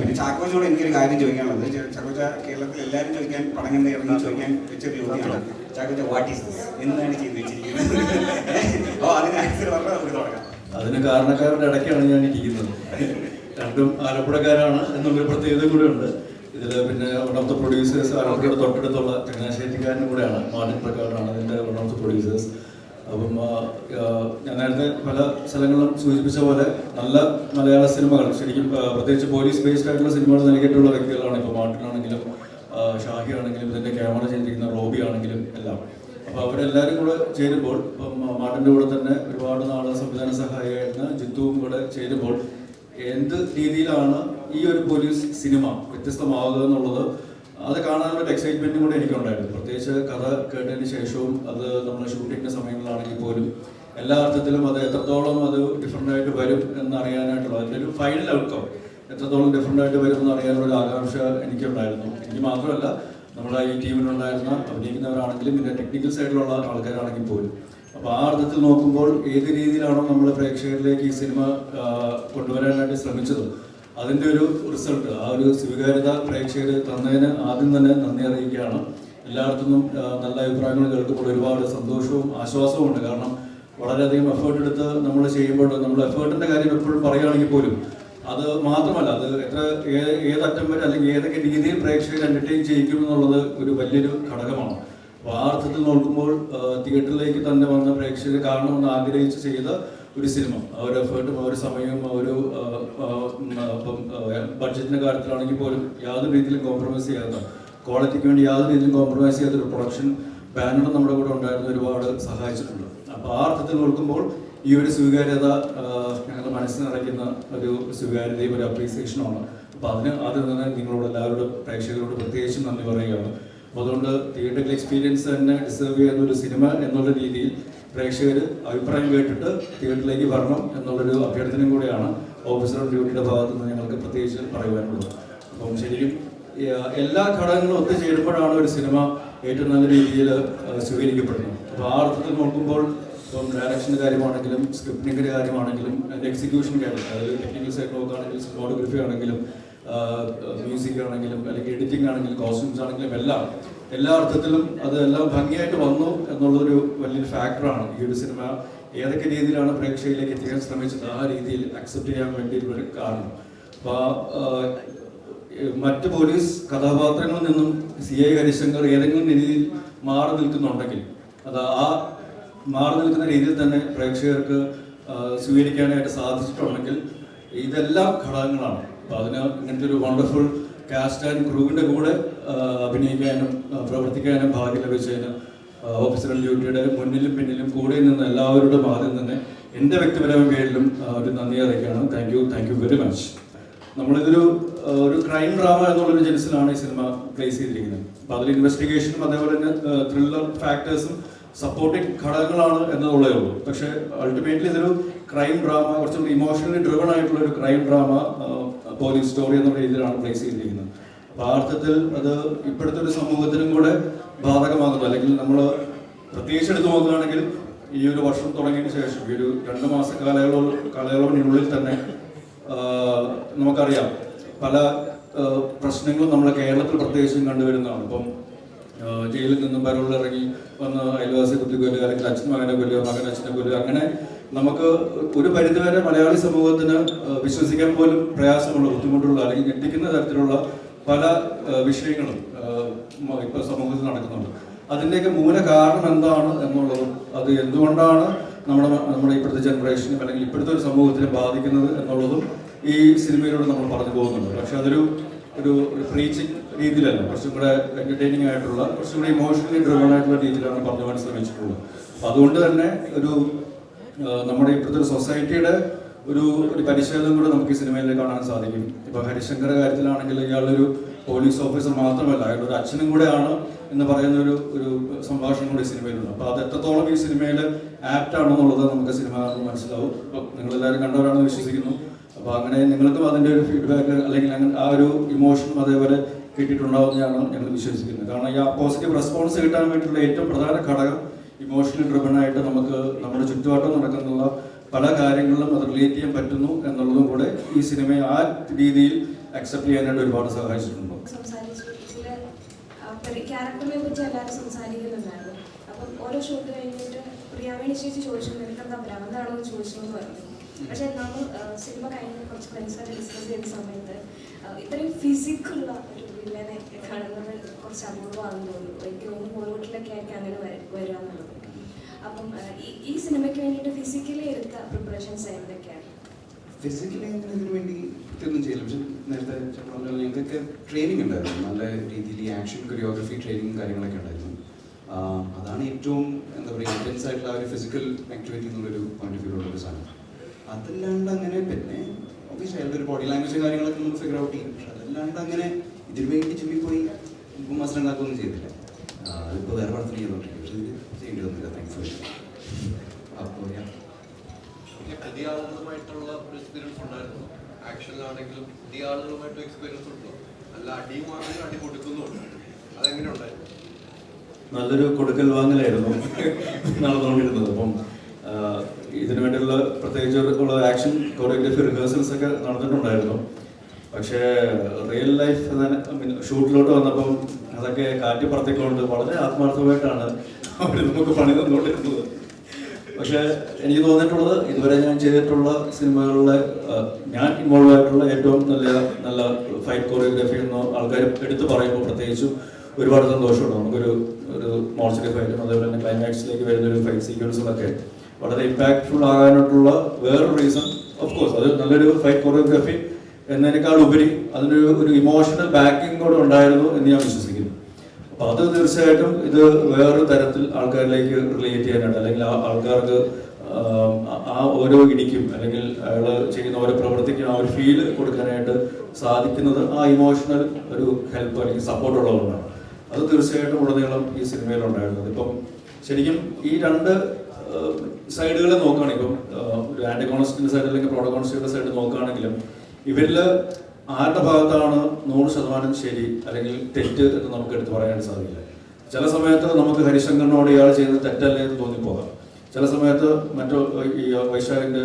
പിന്നെ ചാക്കോച്ചോട് എനിക്കൊരു കാര്യം ചോദിക്കാനുള്ളത്, ചാക്കോച്ച കേരളത്തിൽ എല്ലാവരും ചോദിക്കാൻ പടം കണ്ട് ഇറങ്ങി ചോദിക്കാൻ വെച്ചൊരു ചോദ്യമാണ്, ചാക്കോച്ച വാട്ട് ഈസ് ദിസ്, എന്താണ് ചെയ്ത് വെച്ചിരിക്കുന്നത്? അപ്പോൾ അതിന് ആൻസർ പറഞ്ഞാൽ നമുക്ക് തുടങ്ങാം. അതിന് കാരണക്കാരുടെ ഇടയ്ക്കാണ് ഞാൻ ഇരിക്കുന്നത്. രണ്ടും ആലപ്പുഴക്കാരാണ് എന്നുള്ളൊരു പ്രത്യേകത കൂടെ ഉണ്ട്. ഇതിൽ പിന്നെ വൺ ഓഫ് ദ പ്രൊഡ്യൂസേഴ്സ് ആലപ്പുഴയുടെ തൊട്ടടുത്തുള്ള ചങ്ങനാശ്ശേരിക്കാരനും കൂടെയാണ്, മാർട്ടിൻ പ്രക്കാടാണ് അതിൻ്റെ വൺ ഓഫ് ദ പ്രൊഡ്യൂസേഴ്സ്. അപ്പം ഞാൻ നേരത്തെ പല സ്ഥലങ്ങളിലും സൂചിപ്പിച്ച പോലെ നല്ല മലയാള സിനിമകൾ, ശരിക്കും പ്രത്യേകിച്ച് പോലീസ് ബേസ്ഡ് ആയിട്ടുള്ള സിനിമകൾ നൽകിയിട്ടുള്ള വ്യക്തികളാണ്. ഇപ്പോൾ മാർട്ടിൻ ആണെങ്കിലും ഷാഹി ആണെങ്കിലും ഇതിൻ്റെ ക്യാമറ ചെയ്തിരിക്കുന്ന റോബി ആണെങ്കിലും എല്ലാം. അപ്പോൾ അവരെല്ലാവരും കൂടെ ചേരുമ്പോൾ, ഇപ്പം മാർട്ടിൻ്റെ കൂടെ തന്നെ ഒരുപാട് നാളെ സംവിധാന സഹായിയായിരുന്ന ജിത്തുവും കൂടെ ചേരുമ്പോൾ എന്ത് രീതിയിലാണ് ഈ ഒരു പോലീസ് സിനിമ വ്യത്യസ്തമാവുക എന്നുള്ളത്, അത് കാണാനുള്ള എക്സൈറ്റ്മെൻറ്റും കൂടെ എനിക്കുണ്ടായിരുന്നു. പ്രത്യേകിച്ച് കഥ കേട്ടതിന് ശേഷവും അത് നമ്മൾ ഷൂട്ടിങ്ങിൻ്റെ സമയങ്ങളിലാണെങ്കിൽ പോലും എല്ലാ അർത്ഥത്തിലും അത് എത്രത്തോളം അത് ഡിഫറെൻ്റ് ആയിട്ട് വരും എന്നറിയാനായിട്ടുള്ള അതിൻ്റെ ഒരു ഫൈനൽ ഔട്ട്കം എത്രത്തോളം ഡിഫറെൻ്റ് ആയിട്ട് വരും എന്നറിയാനുള്ള ഒരു ആകാംക്ഷ എനിക്കുണ്ടായിരുന്നു. എനിക്ക് മാത്രമല്ല, നമ്മുടെ ഈ ടീമിലുണ്ടായിരുന്ന അഭിനയിക്കുന്നവരാണെങ്കിലും ഇതിൻ്റെ ടെക്നിക്കൽ സൈഡിലുള്ള ആൾക്കാരാണെങ്കിൽ പോലും. അപ്പോൾ ആ അർത്ഥത്തിൽ നോക്കുമ്പോൾ ഏത് രീതിയിലാണോ നമ്മൾ പ്രേക്ഷകരിലേക്ക് ഈ സിനിമ കൊണ്ടുവരാനായിട്ട് ശ്രമിച്ചത്, അതിൻ്റെ ഒരു റിസൾട്ട്, ആ ഒരു സ്വീകാര്യത പ്രേക്ഷകർ തന്നതിന് ആദ്യം തന്നെ നന്ദി അറിയിക്കുകയാണ്. എല്ലായിടത്തുനിന്നും നല്ല അഭിപ്രായങ്ങൾ കേൾക്കുമ്പോൾ ഒരുപാട് സന്തോഷവും ആശ്വാസവും ഉണ്ട്. കാരണം വളരെയധികം എഫേർട്ട് എടുത്ത് നമ്മൾ ചെയ്യുമ്പോൾ, നമ്മൾ എഫേർട്ടിൻ്റെ കാര്യം എപ്പോഴും പറയുകയാണെങ്കിൽ പോലും അത് മാത്രമല്ല, അത് ഏതറ്റം വരെ അല്ലെങ്കിൽ ഏതൊക്കെ രീതിയിൽ പ്രേക്ഷകർ എൻ്റർടൈൻ ചെയ്യിക്കും എന്നുള്ളത് ഒരു വലിയൊരു ഘടകമാണ്. അപ്പോൾ ആ അർത്ഥത്തിൽ നോക്കുമ്പോൾ തിയേറ്ററിലേക്ക് തന്നെ വന്ന പ്രേക്ഷകർ കാണണമെന്ന് ആഗ്രഹിച്ച് ചെയ്ത ഒരു സിനിമ, ആ ഒരു എഫേർട്ടും ആ ഒരു സമയവും ആ ഒരു ബഡ്ജറ്റിൻ്റെ കാര്യത്തിലാണെങ്കിൽ പോലും യാതൊരു രീതിയിലും കോംപ്രമൈസ് ചെയ്യാത്ത, ക്വാളിറ്റിക്ക് വേണ്ടി യാതൊരു രീതിയിലും കോംപ്രമൈസ് ചെയ്യാത്തൊരു പ്രൊഡക്ഷൻ ബാനറും നമ്മുടെ കൂടെ ഉണ്ടായിരുന്ന ഒരുപാട് സഹായിച്ചിട്ടുണ്ട്. അപ്പോൾ ആ അർത്ഥത്തിൽ നോക്കുമ്പോൾ ഈ ഒരു സ്വീകാര്യത ഞങ്ങളുടെ മനസ്സിൽ നിറയ്ക്കുന്ന ഒരു സ്വീകാര്യതയും ഒരു അപ്രീസിയേഷനുമാണ്. അപ്പോൾ അതിന് ആദ്യം തന്നെ നിങ്ങളോട് എല്ലാവരോടും പ്രേക്ഷകരോട് പ്രത്യേകിച്ചും നന്ദി പറയുകയാണ്. അപ്പോൾ അതുകൊണ്ട് തിയേറ്ററിൽ എക്സ്പീരിയൻസ് തന്നെ ഡിസേർവ് ചെയ്യുന്ന ഒരു സിനിമ എന്നുള്ള രീതിയിൽ പ്രേക്ഷകർ അഭിപ്രായം കേട്ടിട്ട് തിയേറ്ററിലേക്ക് വരണം എന്നുള്ളൊരു അഭ്യർത്ഥനയും കൂടെയാണ് ഓഫീസർ ഓൺ ഡ്യൂട്ടിയുടെ ഭാഗത്തു നിന്ന് ഞങ്ങൾക്ക് പ്രത്യേകിച്ച് പറയുവാനുള്ളത്. അപ്പം ശരിക്കും എല്ലാ ഘടകങ്ങളും ഒത്തുചേരുമ്പോഴാണ് ഒരു സിനിമ ഏറ്റവും നല്ല രീതിയിൽ സ്വീകരിക്കപ്പെടുന്നത്. അപ്പോൾ ആ അർത്ഥത്തിൽ നോക്കുമ്പോൾ ഇപ്പം ഡയറക്ഷൻ്റെ കാര്യമാണെങ്കിലും സ്ക്രിപ്റ്റിങ്ങിൻ്റെ കാര്യമാണെങ്കിലും അതിൻ്റെ എക്സിക്യൂഷൻ കാര്യം, അതായത് ടെക്നിക്കൽ സൈഡ് നോക്കുകയാണെങ്കിലും സിനിമോഗ്രാഫി ആണെങ്കിലും മ്യൂസിക് ആണെങ്കിലും അല്ലെങ്കിൽ എഡിറ്റിംഗ് ആണെങ്കിലും കോസ്റ്റ്യൂംസ് ആണെങ്കിലും എല്ലാ അർത്ഥത്തിലും അത് എല്ലാം ഭംഗിയായിട്ട് വന്നു എന്നുള്ളതൊരു വലിയൊരു ഫാക്ടറാണ് ഈ ഒരു സിനിമ ഏതൊക്കെ രീതിയിലാണ് പ്രേക്ഷകരിലേക്ക് എത്തിക്കാൻ ശ്രമിച്ചത് ആ രീതിയിൽ അക്സെപ്റ്റ് ചെയ്യാൻ വേണ്ടിയിട്ടുള്ളൊരു കാരണം. അപ്പോൾ മറ്റ് പോലീസ് കഥാപാത്രങ്ങളിൽ നിന്നും CI ഹരിശങ്കർ ഏതെങ്കിലും രീതിയിൽ മാറി നിൽക്കുന്നുണ്ടെങ്കിൽ അത് ആ മാറി നിൽക്കുന്ന രീതിയിൽ തന്നെ പ്രേക്ഷകർക്ക് സ്വീകരിക്കാനായിട്ട് സാധിച്ചിട്ടുണ്ടെങ്കിൽ ഇതെല്ലാം ഘടകങ്ങളാണ്. അപ്പോൾ അതിന് ഇങ്ങനത്തെ ഒരു വണ്ടർഫുൾ കാസ്റ്റ് ആൻഡ് ക്രൂവിൻ്റെ കൂടെ അഭിനയിക്കാനും പ്രവർത്തിക്കാനും ഭാഗ്യം ലഭിച്ചതിന് ഓഫീസർ ഓൺ ഡ്യൂട്ടിയുടെ മുന്നിലും പിന്നിലും കൂടെ നിന്ന് എല്ലാവരുടെയും ആദ്യം തന്നെ എൻ്റെ വ്യക്തിപരമായ പേരിലും ഒരു നന്ദി അറിയിക്കുകയാണ്. Thank you very much. നമ്മളിതൊരു ക്രൈം ഡ്രാമ എന്നുള്ളൊരു ജനസിലാണ് ഈ സിനിമ പ്ലേസ് ചെയ്തിരിക്കുന്നത്. അപ്പോൾ അതിൽ ഇൻവെസ്റ്റിഗേഷനും അതേപോലെ തന്നെ ത്രില്ലർ ഫാക്ടേഴ്സും സപ്പോർട്ടിംഗ് ഘടകങ്ങളാണ് എന്നതുള്ളേ ഉള്ളൂ. പക്ഷേ അൾട്ടിമേറ്റ്ലി ഇതൊരു ക്രൈം ഡ്രാമ, കുറച്ചും ഇമോഷണലി ഡ്രിവൺ ആയിട്ടുള്ള ഒരു ക്രൈം ഡ്രാമ പോലീസ് സ്റ്റോറി എന്നുള്ള രീതിയിലാണ് പ്ലേസ് ചെയ്തിരിക്കുന്നത്. അപ്പോൾ ആ അർത്ഥത്തിൽ അത് ഇപ്പോഴത്തെ ഒരു സമൂഹത്തിനും കൂടെ ബാധകമാകുന്നു. അല്ലെങ്കിൽ നമ്മൾ പ്രത്യേകിച്ച് എടുത്തു നോക്കുകയാണെങ്കിൽ ഈ ഒരു വർഷം തുടങ്ങിയതിന് ശേഷം ഈ ഒരു 2 മാസ കാലയളവിനുള്ളിൽ തന്നെ നമുക്കറിയാം പല പ്രശ്നങ്ങളും നമ്മുടെ കേരളത്തിൽ പ്രത്യേകിച്ചും കണ്ടുവരുന്നതാണ്. ഇപ്പം ജയിലിൽ നിന്നും പരോളിറങ്ങി വന്ന് അയൽവാസി കുത്തിക്കൊല്ലുക, അല്ലെങ്കിൽ അച്ഛൻ മകനെ കൊല്ലുക, മകൻ അച്ഛനെ കൊല്ലുക, അങ്ങനെ നമുക്ക് ഒരു പരിധിവരെ മലയാളി സമൂഹത്തിന് വിശ്വസിക്കാൻ പോലും പ്രയാസമുള്ള, ബുദ്ധിമുട്ടുള്ള അല്ലെങ്കിൽ ഞെട്ടിക്കുന്ന തരത്തിലുള്ള പല വിഷയങ്ങളും ഇപ്പോൾ സമൂഹത്തിൽ നടക്കുന്നുണ്ട്. അതിൻ്റെയൊക്കെ മൂല കാരണം എന്താണ് എന്നുള്ളതും അത് എന്തുകൊണ്ടാണ് നമ്മുടെ ഇപ്പോഴത്തെ ജനറേഷനും അല്ലെങ്കിൽ ഇപ്പോഴത്തെ ഒരു സമൂഹത്തിനെ ബാധിക്കുന്നത് എന്നുള്ളതും ഈ സിനിമയിലൂടെ നമ്മൾ പറഞ്ഞു പോകുന്നുണ്ട്. പക്ഷെ അതൊരു പ്രീച്ചിങ് രീതിയിലല്ല, കുറച്ചും കൂടെ എൻ്റർടൈനിങ് ആയിട്ടുള്ള, കുറച്ചും കൂടെ ഇമോഷണലി ഡ്രിവൺ ആയിട്ടുള്ള രീതിയിലാണ് പറഞ്ഞു പോകാൻ ശ്രമിച്ചിട്ടുള്ളത്. അപ്പം അതുകൊണ്ട് തന്നെ നമ്മുടെ ഇപ്പോഴത്തെ ഒരു സൊസൈറ്റിയുടെ ഒരു പരിശീലനം കൂടെ നമുക്ക് ഈ സിനിമയിൽ കാണാൻ സാധിക്കും. ഇപ്പോൾ ഹരിശങ്കർ കാര്യത്തിലാണെങ്കിൽ ഇയാളൊരു പോലീസ് ഓഫീസർ മാത്രമല്ല, അയാളുടെ ഒരു അച്ഛനും കൂടെയാണ് എന്ന് പറയുന്ന ഒരു സംഭാഷണം കൂടി സിനിമയിലുണ്ട്. അപ്പോൾ അത് എത്രത്തോളം ഈ സിനിമയിൽ ആപ്റ്റ് ആണെന്നുള്ളത് നമുക്ക് സിനിമ മനസ്സിലാവും. അപ്പോൾ നിങ്ങളെല്ലാവരും കണ്ടവരാണെന്ന് വിശ്വസിക്കുന്നു. അപ്പോൾ അങ്ങനെ നിങ്ങൾക്കും അതിൻ്റെ ഒരു ഫീഡ്ബാക്ക് അല്ലെങ്കിൽ ആ ഒരു ഇമോഷനും അതേപോലെ കിട്ടിയിട്ടുണ്ടാവുന്നതാണ് ഞങ്ങൾ വിശ്വസിക്കുന്നത്. കാരണം ഈ പോസിറ്റീവ് റെസ്പോൺസ് കിട്ടാൻ വേണ്ടിയിട്ടുള്ള ഏറ്റവും പ്രധാന ഘടകം ഇമോഷണലി ഡ്രിവൺ ആയിട്ട് നമുക്ക് നമ്മുടെ ചുറ്റുപാടും നടക്കുന്ന പല കാര്യങ്ങളിലും അത് റിലേറ്റ് ചെയ്യാൻ പറ്റുന്നു എന്നുള്ളതും കൂടെ ഈ സിനിമയെ ആ രീതിയിൽ അക്സെപ്റ്റ് ചെയ്യാനായിട്ട് ഒരുപാട് സഹായിച്ചിട്ടുണ്ടോ? ക്യാരക്ടറിനെ പറ്റി എല്ലാവരും സംസാരിക്കുന്നുണ്ടായിരുന്നു. അപ്പം ഓരോ ഷൂട്ട് കഴിഞ്ഞിട്ട് പ്രിയാവേണി ചേച്ചി ചോദിച്ചു നിനക്കെന്താ ഭ്രാന്താണോ എന്ന് ചോദിച്ചെന്ന് പറഞ്ഞു. പക്ഷെ നമ്മൾ സിനിമ കഴിഞ്ഞ് കുറച്ച് ഫ്രണ്ട്സായിട്ട് ഡിസ്കസ് ചെയ്യുന്ന സമയത്ത് ഇത്രയും ഫിസിക്കുള്ള ഒരു വില്ലനെ കാണുന്നത് കുറച്ച് അപൂർവമാണെന്ന് തോന്നുന്നു. എനിക്ക് തോന്നുന്നു ബോളിവുഡിലൊക്കെ ആയിരിക്കും അങ്ങനെ വരിക എന്നുള്ളത്. അപ്പം ഈ സിനിമയ്ക്ക് വേണ്ടിയിട്ട് ഫിസിക്കലി എടുത്ത പ്രിപ്പറേഷൻസ് എന്തൊക്കെയാണ്? ഫിസിക്കലി അങ്ങനെ ഇതിനു വേണ്ടി ഒന്നും ചെയ്യില്ല. പക്ഷെ നേരത്തെ ഞങ്ങൾക്കൊക്കെ ട്രെയിനിങ് ഉണ്ടായിരുന്നു, നല്ല രീതിയിൽ ആക്ഷൻ കൊറിയോഗ്രഫി ട്രെയിനിങ്ങും കാര്യങ്ങളൊക്കെ ഉണ്ടായിരുന്നു. അതാണ് ഏറ്റവും എന്താ പറയുക ഇൻറ്റൻസ് ആയിട്ടുള്ള ഒരു ഫിസിക്കൽ ആക്ടിവിറ്റി എന്നുള്ളൊരു പോയിന്റ് ഓഫ് വ്യൂ ഉള്ളൊരു സാധനം. അതല്ലാണ്ട് അങ്ങനെ പിന്നെ ഓബിയസ്ലി അയാളുടെ ഒരു ബോഡി ലാംഗ്വേജ് കാര്യങ്ങളൊക്കെ നമുക്ക് ഫിഗർ ഔട്ട് ചെയ്യും. പക്ഷെ അതല്ലാണ്ട് അങ്ങനെ ഇതിനു വേണ്ടി ജിമ്മിൽ പോയി മസിൽ ഉണ്ടാക്കുകയൊന്നും ചെയ്തില്ല. അതിപ്പോൾ വേറെ പടത്തിൽ ചെയ്തുകൊണ്ടിരിക്കും. പക്ഷെ ഇത് ചെയ്യേണ്ടി വന്നില്ല, താങ്ക്ഫുള്ളി. അപ്പോൾ പുതിയ ആളുകളുമായിട്ടുള്ള ഒരു എക്സ്പീരിയൻസ് ഉണ്ടായിരുന്നു. ആക്ഷനിലാണെങ്കിലും പുതിയ ആളുകളുമായിട്ട് എക്സ്പീരിയൻസ് ഉണ്ടോ? അല്ല അടിയുമാണെങ്കിലും അടി കൊടുക്കുന്നുണ്ട്, അതെങ്ങനെ ഉണ്ടായിരുന്നു? നല്ലൊരു കൊടുക്കൽ വാങ്ങലായിരുന്നു നടന്നുകൊണ്ടിരുന്നത്. അപ്പം ഇതിനു വേണ്ടിയുള്ള പ്രത്യേകിച്ച് ഉള്ള ആക്ഷൻ കൊറിയോഗ്രഫി റിഹേഴ്സൽസ് ഒക്കെ നടന്നിട്ടുണ്ടായിരുന്നു. പക്ഷേ റിയൽ ലൈഫ് ഷൂട്ടിലോട്ട് വന്നപ്പം അതൊക്കെ കാറ്റി പറത്തിക്കൊണ്ട് വളരെ ആത്മാർത്ഥമായിട്ടാണ് അവർ നമുക്ക് പണി തന്നുകൊണ്ടിരുന്നത്. പക്ഷേ എനിക്ക് തോന്നിയിട്ടുള്ളത് ഇതുവരെ ഞാൻ ചെയ്തിട്ടുള്ള സിനിമകളിലെ ഞാൻ ഇൻവോൾവ് ആയിട്ടുള്ള ഏറ്റവും നല്ല ഫൈറ്റ് കൊറിയോഗ്രഫി എന്ന് ആൾക്കാർ എടുത്തു പറയുമ്പോൾ പ്രത്യേകിച്ചും ഒരുപാട് സന്തോഷമുണ്ട്. നമുക്കൊരു മോൺസ്റ്റർ ഫൈറ്റും അതേപോലെ തന്നെ ക്ലൈമാക്സിലേക്ക് വരുന്നൊരു ഫൈറ്റ് സീക്വൻസുകളൊക്കെ വളരെ ഇമ്പാക്ട്ഫുൾ ആകാനായിട്ടുള്ള വേറൊരു റീസൺ ഓഫ് കോഴ്സ് അത് നല്ലൊരു ഫൈറ്റ് കൊറിയോഗ്രഫി എന്നതിനേക്കാൾ ഉപരി അതിനൊരു ഇമോഷണൽ ബാക്കിംഗ് കൂടെ ഉണ്ടായിരുന്നു എന്ന് ഞാൻ വിശ്വസിക്കുന്നു. അപ്പോൾ അത് തീർച്ചയായിട്ടും ഇത് വേറൊരു തരത്തിൽ ആൾക്കാരിലേക്ക് റിലേറ്റ് ചെയ്യാനായിട്ട് അല്ലെങ്കിൽ ആൾക്കാർക്ക് ആ ഓരോ ഇടിക്കും അല്ലെങ്കിൽ അയാൾ ചെയ്യുന്ന ഓരോ പ്രവൃത്തിക്കും ആ ഒരു ഫീല് കൊടുക്കാനായിട്ട് സാധിക്കുന്നത് ആ ഇമോഷണൽ ഒരു ഹെൽപ്പ് അല്ലെങ്കിൽ സപ്പോർട്ട് ഉള്ളതുകൊണ്ടാണ്. അത് തീർച്ചയായിട്ടും ഉടനീളം ഈ സിനിമയിലുണ്ടായിരുന്നത്. ഇപ്പം ശരിക്കും ഈ രണ്ട് സൈഡുകൾ നോക്കുകയാണെങ്കിൽ ഇപ്പം ഒരു ആന്റിഗോണിസ്റ്റിന്റെ സൈഡ് അല്ലെങ്കിൽ പ്രോട്ടഗോണിസ്റ്റിന്റെ സൈഡ് നോക്കുകയാണെങ്കിലും ഇവരിൽ ആരുടെ ഭാഗത്താണ് 100% ശരി അല്ലെങ്കിൽ തെറ്റ് എന്ന് നമുക്ക് എടുത്ത് പറയാൻ സാധിക്കില്ല. ചില സമയത്ത് നമുക്ക് ഹരിശങ്കറിനോട് ഇയാൾ ചെയ്യുന്നത് തെറ്റല്ലേ എന്ന് തോന്നിപ്പോകാം. ചില സമയത്ത് ഈ വൈശാഖിന്റെ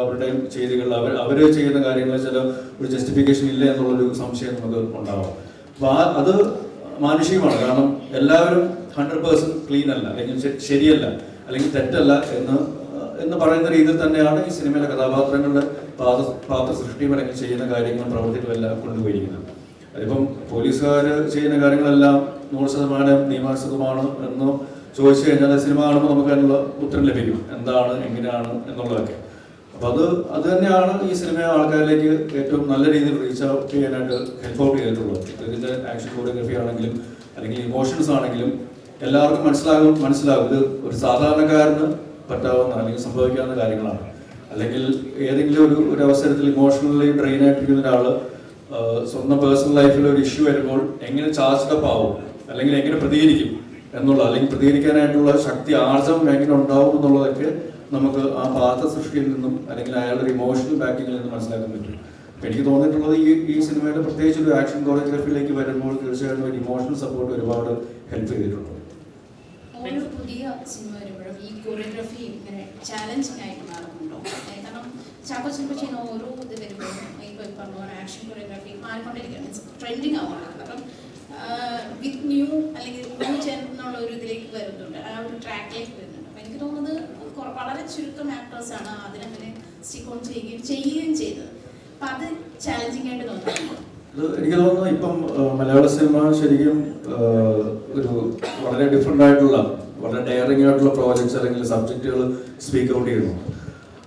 അവരുടെയും ചെയ്തികളിൽ അവർ ചെയ്യുന്ന കാര്യങ്ങളിൽ ചില ഒരു ജസ്റ്റിഫിക്കേഷൻ ഇല്ല എന്നുള്ളൊരു സംശയം നമുക്ക് ഉണ്ടാവാം. അപ്പോൾ അത് മാനുഷികമാണ്. കാരണം എല്ലാവരും 100% ക്ലീൻ അല്ല അല്ലെങ്കിൽ ശരിയല്ല അല്ലെങ്കിൽ തെറ്റല്ല എന്ന് പറയുന്ന രീതിയിൽ തന്നെയാണ് ഈ സിനിമയിലെ കഥാപാത്രങ്ങളുടെ പാത്ര സൃഷ്ടിയും അല്ലെങ്കിൽ ചെയ്യുന്ന കാര്യങ്ങളും പ്രവൃത്തികളും എല്ലാം കൊണ്ടുപോയിരിക്കുന്നത്. അതിപ്പം പോലീസുകാർ ചെയ്യുന്ന കാര്യങ്ങളെല്ലാം 100% നിയമാനുസൃതമാണ് എന്ന് ചോദിച്ചു കഴിഞ്ഞാൽ സിനിമ കാണുമ്പോൾ നമുക്ക് അതിനുള്ള ഉത്തരം ലഭിക്കും, എന്താണ് എങ്ങനെയാണ് എന്നുള്ളതൊക്കെ. അപ്പോൾ അത് തന്നെയാണ് ഈ സിനിമ ആൾക്കാരിലേക്ക് ഏറ്റവും നല്ല രീതിയിൽ റീച്ച് ഔട്ട് ചെയ്യാനായിട്ട് ഹെൽപ്പ് ഔട്ട് ചെയ്തിട്ടുള്ളത്. ഇതിൻ്റെ ആക്ഷൻ കൊറിയോഗ്രഫി ആണെങ്കിലും അല്ലെങ്കിൽ ഇമോഷൻസ് ആണെങ്കിലും എല്ലാവർക്കും മനസ്സിലാകും ഇത് ഒരു സാധാരണക്കാരന് പറ്റാവുന്ന അല്ലെങ്കിൽ സംഭവിക്കാവുന്ന കാര്യങ്ങളാണ്. അല്ലെങ്കിൽ ഏതെങ്കിലും ഒരു അവസരത്തിൽ ഇമോഷണലി ഡ്രെയിൻ ആയിട്ടിരിക്കുന്ന ഒരാൾ സ്വന്തം പേഴ്സണൽ ലൈഫിൽ ഒരു ഇഷ്യൂ വരുമ്പോൾ എങ്ങനെ ചാർജ്ഡ് അപ്പ് ആവും അല്ലെങ്കിൽ എങ്ങനെ പ്രതികരിക്കും എന്നുള്ള അല്ലെങ്കിൽ പ്രതികരിക്കാനായിട്ടുള്ള ശക്തി ആർജം എങ്ങനെ ഉണ്ടാവും എന്നുള്ളതൊക്കെ നമുക്ക് ആ പാത്ര സൃഷ്ടിയിൽ നിന്നും അല്ലെങ്കിൽ അയാളുടെ ഇമോഷണൽ ബാക്കിങ്ങിൽ നിന്നും മനസ്സിലാക്കാൻ പറ്റും. അപ്പം എനിക്ക് തോന്നിയിട്ടുള്ളത് ഈ സിനിമയുടെ പ്രത്യേകിച്ച് ഒരു ആക്ഷൻ കൊറിയോഗ്രഫിയിലേക്ക് വരുമ്പോൾ തീർച്ചയായിട്ടും ഒരു ഇമോഷണൽ സപ്പോർട്ട് ഒരുപാട് ഹെൽപ്പ് ചെയ്തിട്ടുണ്ട്. ഓരോ പുതിയ സിനിമ വരുമ്പോഴും ഈ കൊറിയോഗ്രഫി ഇങ്ങനെ ചാലഞ്ചിങ് ആയിട്ട് മാറുന്നുണ്ടോ? കാരണം ചാക്കോ ചിലപ്പോൾ ചെയ്യുന്ന ഓരോ ഇത് വരുമ്പോഴും ഇപ്പോൾ പറഞ്ഞ പോലെ ആക്ഷൻ കൊറിയോഗ്രഫി മാറിക്കൊണ്ടിരിക്കുകയാണ്, ട്രെൻഡിങ് ആവുകയാണ്. അപ്പം വിത്ത് ന്യൂ അല്ലെങ്കിൽ ന്യൂ ജെൻ എന്നുള്ള ഒരു ഇതിലേക്ക് വരുന്നുണ്ട്, ആ ഒരു ട്രാക്കിലേക്ക് വരുന്നുണ്ട്. അപ്പം എനിക്ക് തോന്നുന്നത് വളരെ ചുരുക്കം ആക്ടേഴ്സാണ് അതിനങ്ങനെ സ്റ്റിക്ക് ഓൺ ചെയ്യുകയും ചെയ്തത്. അപ്പം അത് ചാലഞ്ചിങ് ആയിട്ട് തോന്നുന്നുണ്ട്. എനിക്ക് തോന്നുന്നു ഇപ്പം മലയാള സിനിമ ശരിക്കും ഒരു വളരെ ഡിഫറെൻ്റ് ആയിട്ടുള്ള വളരെ ഡെയറിങ് ആയിട്ടുള്ള പ്രോജക്ട്സ് അല്ലെങ്കിൽ സബ്ജക്റ്റുകൾ സ്പീക്ക് ഔട്ട് ചെയ്യുന്നു.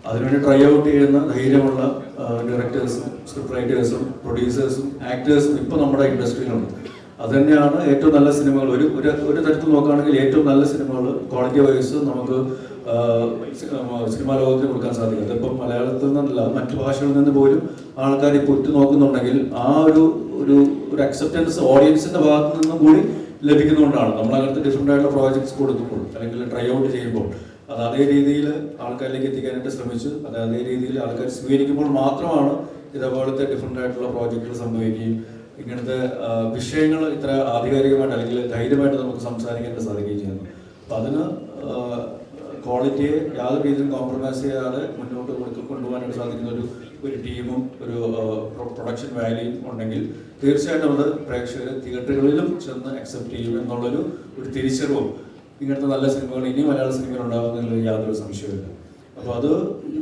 അതിനുവേണ്ടി ട്രൈ ഔട്ട് ചെയ്യുന്ന ധൈര്യമുള്ള ഡയറക്ടേഴ്സും സ്ക്രിപ്റ്റ് റൈറ്റേഴ്സും പ്രൊഡ്യൂസേഴ്സും ആക്ടേഴ്സും ഇപ്പോൾ നമ്മുടെ ഇൻഡസ്ട്രിയിലുണ്ട്. അതുതന്നെയാണ് ഏറ്റവും നല്ല സിനിമകൾ. ഒരു തരത്തിൽ നോക്കുകയാണെങ്കിൽ ഏറ്റവും നല്ല സിനിമകൾ ക്വാളിറ്റി വൈസ് നമുക്ക് സിനിമാ ലോകത്തിന് കൊടുക്കാൻ സാധിക്കും. അതിപ്പം മലയാളത്തിൽ നിന്നല്ല മറ്റു ഭാഷകളിൽ നിന്ന് പോലും ആൾക്കാർ ഇപ്പോൾ ഉറ്റുനോക്കുന്നുണ്ടെങ്കിൽ ആ ഒരു അക്സെപ്റ്റൻസ് ഓഡിയൻസിന്റെ ഭാഗത്തു നിന്നും കൂടി ലഭിക്കുന്നതുകൊണ്ടാണ് നമ്മളകത്ത് ഡിഫറെൻ്റ് ആയിട്ടുള്ള പ്രോജക്ട്സ് കൊടുക്കുമ്പോൾ അല്ലെങ്കിൽ ട്രൈ ഔട്ട് ചെയ്യുമ്പോൾ അത് അതേ രീതിയിൽ ആൾക്കാരിലേക്ക് എത്തിക്കാനായിട്ട് ശ്രമിച്ച് അത് അതേ രീതിയിൽ ആൾക്കാർ സ്വീകരിക്കുമ്പോൾ മാത്രമാണ് ഇതേപോലത്തെ ഡിഫറെൻ്റ് ആയിട്ടുള്ള പ്രോജക്റ്റുകൾ സംഭവിക്കുകയും ഇങ്ങനത്തെ വിഷയങ്ങൾ ഇത്ര ആധികാരികമായിട്ട് അല്ലെങ്കിൽ ധൈര്യമായിട്ട് നമുക്ക് സംസാരിക്കാനായിട്ട് സാധിക്കുകയും ചെയ്യുന്നു. അപ്പം അതിന് ക്വാളിറ്റിയെ യാതൊരു രീതിയിലും കോംപ്രമൈസ് ചെയ്യാതെ മുന്നോട്ട് കൊണ്ടുപോകാനായിട്ട് സാധിക്കുന്ന ഒരു ഒരു ടീമും ഒരു പ്രൊഡക്ഷൻ വാല്യൂയും ഉണ്ടെങ്കിൽ തീർച്ചയായിട്ടും അത് പ്രേക്ഷകർ തിയേറ്ററുകളിലും ചെന്ന് അക്സെപ്റ്റ് ചെയ്യും എന്നുള്ളൊരു തിരിച്ചറിവും ഇങ്ങനത്തെ നല്ല സിനിമകൾ ഇനി മലയാള സിനിമയിൽ ഉണ്ടാകുന്നതിൽ യാതൊരു സംശയമില്ല. അപ്പോൾ അത്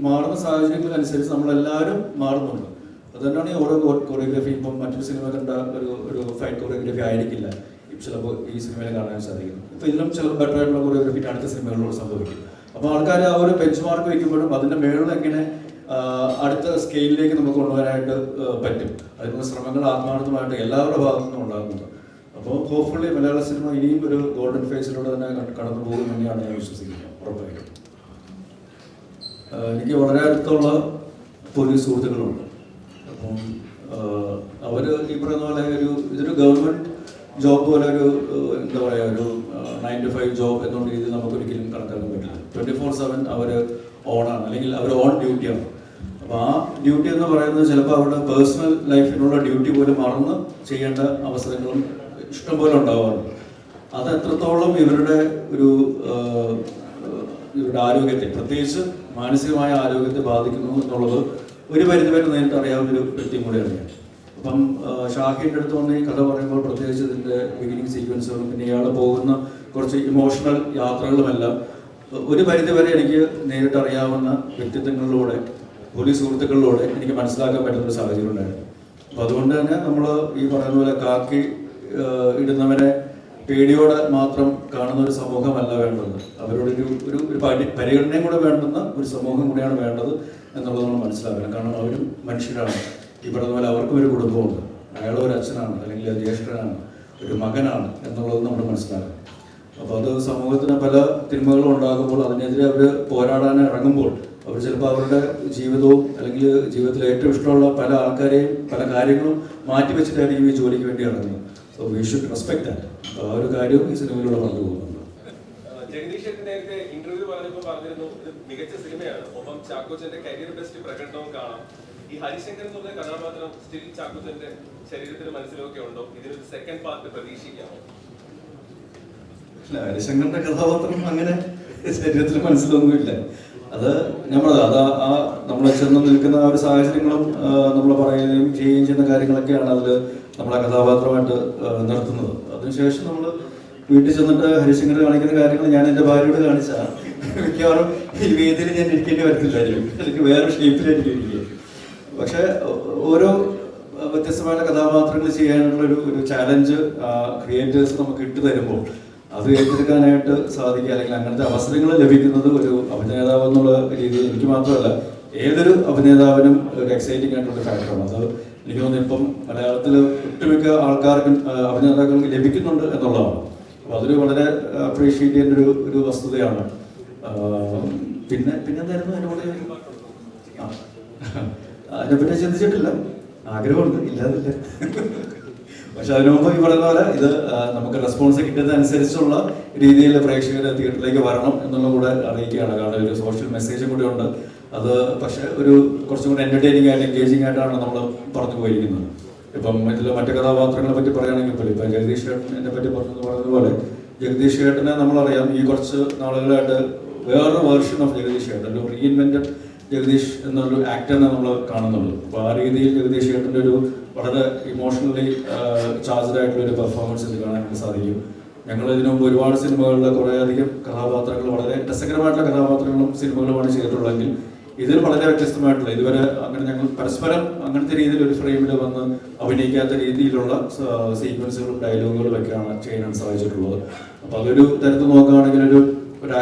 മാറുന്ന സാഹചര്യങ്ങളനുസരിച്ച് നമ്മളെല്ലാവരും മാറുന്നുണ്ട്. അതുതന്നെയാണ് ഓരോ കൊറിയോഗ്രാഫി ഇപ്പം മറ്റൊരു സിനിമ കണ്ട ഒരു ഫൈറ്റ് കൊറിയോഗ്രാഫി ആയിരിക്കില്ല ചിലപ്പോൾ ഈ സിനിമയിൽ കാണാൻ സാധിക്കുന്നു. ഇപ്പോൾ ഇതിലും ചില ബെറ്റർ ആയിട്ടുള്ള കൊറിയോഗ്രാഫി അടുത്ത സിനിമകളിലൂടെ സംഭവിക്കും. അപ്പോൾ ആൾക്കാർ ആ ഒരു ബെഞ്ച് മാർക്ക് വയ്ക്കുമ്പോഴും അതിൻ്റെ മേളിൽ എങ്ങനെ അടുത്ത സ്കെയിലിലേക്ക് നമുക്ക് കൊണ്ടുവരാനായിട്ട് പറ്റും. അതിനുള്ള ശ്രമങ്ങൾ ആത്മാർത്ഥമായിട്ട് എല്ലാവരുടെ ഭാഗത്തു നിന്നും ഉണ്ടാകുന്നുണ്ട്. അപ്പോൾ ഹോപ്പ്ഫുള്ളി മലയാള സിനിമ ഇനിയും ഒരു ഗോൾഡൻ ഫേസിലൂടെ തന്നെ കടന്നു പോകുമെന്നാണ് ഞാൻ വിശ്വസിക്കുന്നത്. ഉറപ്പായിട്ടും എനിക്ക് വളരെ അടുത്തുള്ള പോലീസ് സുഹൃത്തുക്കളുണ്ട്. അപ്പം അവർ ഈ പറയുന്ന പോലെ ഇതൊരു ഗവൺമെൻറ് ജോബ് പോലെ എന്താ പറയുക ഒരു 9 to 5 ജോബ് എന്നുള്ള രീതിയിൽ നമുക്കൊരിക്കലും കണക്കാക്കാൻ പറ്റില്ല. 24/7 അവർ ഓണാണ്, അല്ലെങ്കിൽ അവർ ഓൺ ഡ്യൂട്ടിയാണ്. അപ്പോൾ ആ ഡ്യൂട്ടി എന്ന് പറയുന്നത് ചിലപ്പോൾ അവരുടെ പേഴ്സണൽ ലൈഫിനുള്ള ഡ്യൂട്ടി പോലും മറന്ന് ചെയ്യേണ്ട അവസരങ്ങളും ഇഷ്ടംപോലെ ഉണ്ടാവാറുണ്ട്. അത് എത്രത്തോളം ഇവരുടെ ആരോഗ്യത്തെ, പ്രത്യേകിച്ച് മാനസികമായ ആരോഗ്യത്തെ ബാധിക്കുന്നു എന്നുള്ളത് ഒരു പരിധിവരെ നേരിട്ട് അറിയാവുന്നൊരു വ്യക്തിയും കൂടെയാണ് ഞാൻ. അപ്പം ഷാഹിൻ്റെ അടുത്ത് വന്ന് ഈ കഥ പറയുമ്പോൾ പ്രത്യേകിച്ച് ഇതിൻ്റെ ബിഗിനിങ് സീക്വൻസുകളും പിന്നെ ഇയാൾ പോകുന്ന കുറച്ച് ഇമോഷണൽ യാത്രകളുമെല്ലാം ഒരു പരിധിവരെ എനിക്ക് നേരിട്ട് അറിയാവുന്ന വ്യക്തിത്വങ്ങളിലൂടെ പോലീസ് സുഹൃത്തുക്കളിലൂടെ എനിക്ക് മനസ്സിലാക്കാൻ പറ്റുന്നൊരു സാഹചര്യം ഉണ്ടായിരുന്നു. അപ്പോൾ അതുകൊണ്ട് തന്നെ നമ്മൾ ഈ പറയുന്ന പോലെ കാക്കി ഇടുന്നവരെ പേടിയോടെ മാത്രം കാണുന്ന ഒരു സമൂഹമല്ല വേണ്ടത്. അവരോടൊരു പരിഗണനയും കൂടെ വേണ്ടുന്ന ഒരു സമൂഹം കൂടിയാണ് വേണ്ടത് എന്നുള്ളത് നമ്മൾ മനസ്സിലാക്കണം. കാരണം അവരും മനുഷ്യരാണ്. ഈ പറയുന്ന പോലെ അവർക്കും ഒരു കുടുംബമുണ്ട്. അയാളൊരു അച്ഛനാണ്, അല്ലെങ്കിൽ ഒരു ജ്യേഷ്ഠനാണ്, ഒരു മകനാണ് എന്നുള്ളത് നമ്മൾ മനസ്സിലാക്കണം. അപ്പോൾ അത് സമൂഹത്തിന് പല തിന്മകളും ഉണ്ടാകുമ്പോൾ അതിനെതിരെ അവർ പോരാടാൻ ഇറങ്ങുമ്പോൾ അവർ ചിലപ്പോൾ അവരുടെ ജീവിതവും അല്ലെങ്കിൽ ജീവിതത്തിൽ ഏറ്റവും ഇഷ്ടമുള്ള പല ആൾക്കാരെയും പല കാര്യങ്ങളും മാറ്റിവെച്ചിട്ടായിരിക്കും ഈ ജോലിക്ക് വേണ്ടി ഇറങ്ങുന്നത്. So we should respect that. അപ്പോൾ ആ ഒരു കാര്യവും ഈ സിനിമയിലൂടെ പറഞ്ഞു പോകുന്നുണ്ട്. ജഗദീഷേട്ടന്റെ ഇന്റർവ്യൂ പറഞ്ഞിരുന്നു ഇത് മികച്ച സിനിമയാണ്, ഒപ്പം ചാക്കോച്ചന്റെ കരിയർ ബെസ്റ്റ് പ്രകടനവും കാണാം. ഈ ഹരിശങ്കർ എന്ന് പറഞ്ഞ കഥാപാത്രം സ്റ്റിൽ ചാക്കോച്ചന്റെ ശരീരത്തിലും മനസ്സിലൊക്കെ ഉണ്ടോ? ഇതിനൊരു സെക്കൻഡ് പാർട്ട് പ്രതീക്ഷിക്കാമോ? ഹരിശങ്കറിന്റെ കഥാപാത്രം അങ്ങനെ ശരീരത്തിൽ മനസ്സിലൊന്നുമില്ല. അത് നമ്മൾ ചെന്ന് നിൽക്കുന്ന ആ ഒരു സാഹചര്യങ്ങളും നമ്മൾ പറയുകയും ചെയ്യുകയും ചെയ്യുന്ന കാര്യങ്ങളൊക്കെയാണ് അതിൽ നമ്മളെ കഥാപാത്രമായിട്ട് നിർത്തുന്നത്. അതിനുശേഷം നമ്മൾ വീട്ടിൽ ചെന്നിട്ട് ഹരിശങ്കർ കാണിക്കുന്ന കാര്യങ്ങൾ ഞാൻ എൻ്റെ ഭാര്യയോട് കാണിച്ചാൽ മിക്കവാറും ഈ വേദിയിൽ ഞാൻ ഇരിക്കേണ്ടി വരത്തില്ലായിരിക്കും, അല്ലെങ്കിൽ വേറെ ഷേപ്പിലായിരിക്കും ഇരിക്കുക. പക്ഷേ ഓരോ വ്യത്യസ്തമായ കഥാപാത്രങ്ങൾ ചെയ്യാനുള്ള ഒരു ചാലഞ്ച് ക്രിയേറ്റേഴ്സ് നമുക്ക് ഇട്ട് തരുമ്പോൾ അത് ഏറ്റെടുക്കാനായിട്ട് സാധിക്കുക, അല്ലെങ്കിൽ അങ്ങനത്തെ അവസരങ്ങൾ ലഭിക്കുന്നത് ഒരു അഭിനേതാവ് എന്നുള്ള രീതിയിൽ എനിക്ക് മാത്രമല്ല ഏതൊരു അഭിനേതാവിനും ഒരു എക്സൈറ്റിംഗ് ആയിട്ടുള്ള ഫാക്ടറാണ്. അത് എനിക്ക് തോന്നുന്നു ഇപ്പം മലയാളത്തിൽ ഒട്ടുമിക്ക ആൾക്കാർക്കും അഭിനേതാക്കൾക്ക് ലഭിക്കുന്നുണ്ട് എന്നുള്ളതാണ്. അപ്പോൾ അതൊരു വളരെ അപ്രീഷിയേറ്റ് ചെയ്യേണ്ട ഒരു വസ്തുതയാണ്. പിന്നെ എന്തായിരുന്നു അതിനെപ്പറ്റി ചിന്തിച്ചിട്ടില്ല. ആഗ്രഹമുണ്ട്, ഇല്ലാതില്ല. പക്ഷെ അതിനു മുമ്പ് ഈ പറയുന്ന പോലെ ഇത് നമുക്ക് റെസ്പോൺസ് കിട്ടുന്നതനുസരിച്ചുള്ള രീതിയിൽ പ്രേക്ഷകർ തിയേറ്ററിലേക്ക് വരണം എന്നുള്ള കൂടെ അറിയിക്കുകയാണ്. കാരണം ഒരു സോഷ്യൽ മെസ്സേജും കൂടി ഉണ്ട്. അത് പക്ഷെ കുറച്ചും കൂടി എന്റർടൈനിങ് ആയിട്ട് എൻഗേജിങ് ആയിട്ടാണ് നമ്മൾ പറഞ്ഞു പോയിരിക്കുന്നത്. ഇപ്പം ഇതിൽ മറ്റു കഥാപാത്രങ്ങളെ പറ്റി പറയുകയാണെങ്കിൽ പോലും ഇപ്പം ജഗദീഷ് ചേട്ടനെ പറ്റി പറഞ്ഞതുപോലെ ജഗദീഷ് ചേട്ടനെ നമ്മളറിയാം ഈ കുറച്ച് നാളുകളായിട്ട് വേറൊരു വേർഷൻ ഓഫ് ജഗദീഷ് ചേട്ടൻ, ഒരു റീഇൻവെന്റഡ് ജഗദീഷ് എന്നൊരു ആക്ടറിനെ നമ്മൾ കാണുന്നുള്ളൂ. അപ്പോൾ ആ രീതിയിൽ ജഗദീഷ് ചേട്ടൻ്റെ വളരെ ഇമോഷണലി ചാർജ്ഡ് ആയിട്ടുള്ള ഒരു പെർഫോമൻസ് ഇത് കാണാനായിട്ട് സാധിക്കും. ഞങ്ങൾ ഇതിനു മുമ്പ് ഒരുപാട് സിനിമകളിലെ കുറേയധികം കഥാപാത്രങ്ങൾ, വളരെ രസകരമായിട്ടുള്ള കഥാപാത്രങ്ങളും സിനിമകളുമാണ് ചെയ്തിട്ടുള്ളതെങ്കിൽ ഇതിൽ വളരെ വ്യത്യസ്തമായിട്ടുള്ള, ഇതുവരെ അങ്ങനെ ഞങ്ങൾ പരസ്പരം അങ്ങനത്തെ രീതിയിൽ ഒരു ഫ്രെയിമിൽ വന്ന് അഭിനയിക്കാത്ത രീതിയിലുള്ള സീക്വൻസുകളും ഡയലോഗുകളും ഒക്കെയാണ് ചെയ്യാനായിട്ട് സാധിച്ചിട്ടുള്ളത്. അപ്പോൾ അതൊരു തരത്തിൽ നോക്കുകയാണെങ്കിൽ ഒരു